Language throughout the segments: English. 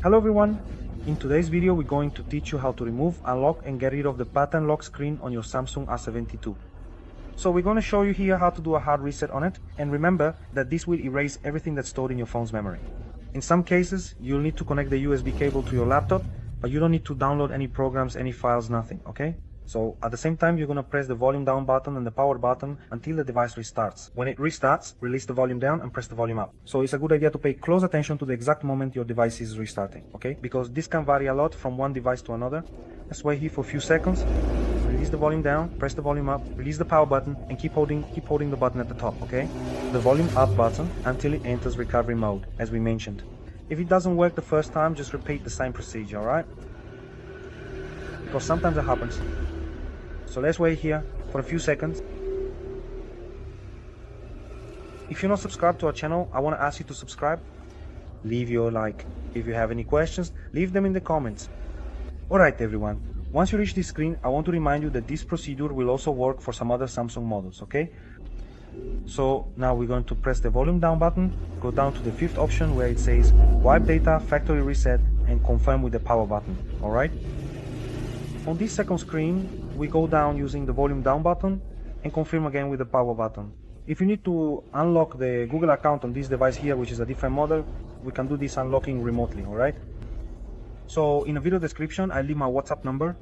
Hello everyone, in today's video we're going to teach you how to remove, unlock and get rid of the pattern lock screen on your Samsung A72. So we're going to show you here how to do a hard reset on it, and remember that this will erase everything that's stored in your phone's memory. In some cases you'll need to connect the USB cable to your laptop, but you don't need to download any programs, any files, nothing, okay? So at the same time, you're going to press the volume down button and the power button until the device restarts. When it restarts, release the volume down and press the volume up. So it's a good idea to pay close attention to the exact moment your device is restarting, okay? Because this can vary a lot from one device to another. Let's wait here for a few seconds. Release the volume down, press the volume up, release the power button, and keep holding the button at the top, okay? The volume up button until it enters recovery mode, as we mentioned. If it doesn't work the first time, just repeat the same procedure, alright? Because sometimes it happens. So let's wait here for a few seconds. If you're not subscribed to our channel, I want to ask you to subscribe. Leave your like. If you have any questions, leave them in the comments. Alright everyone, once you reach this screen, I want to remind you that this procedure will also work for some other Samsung models, okay? So now we're going to press the volume down button, go down to the fifth option where it says wipe data, factory reset, and confirm with the power button, alright? On this second screen, we go down using the volume down button and confirm again with the power button. If you need to unlock the Google account on this device here, which is a different model, we can do this unlocking remotely, alright? So in the video description, I'll leave my WhatsApp number.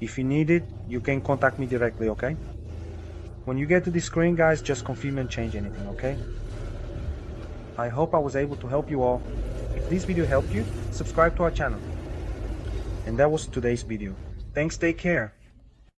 If you need it, you can contact me directly, okay? When you get to this screen, guys, just confirm and change anything, okay? I hope I was able to help you all. If this video helped you, subscribe to our channel. And that was today's video. Thanks, take care.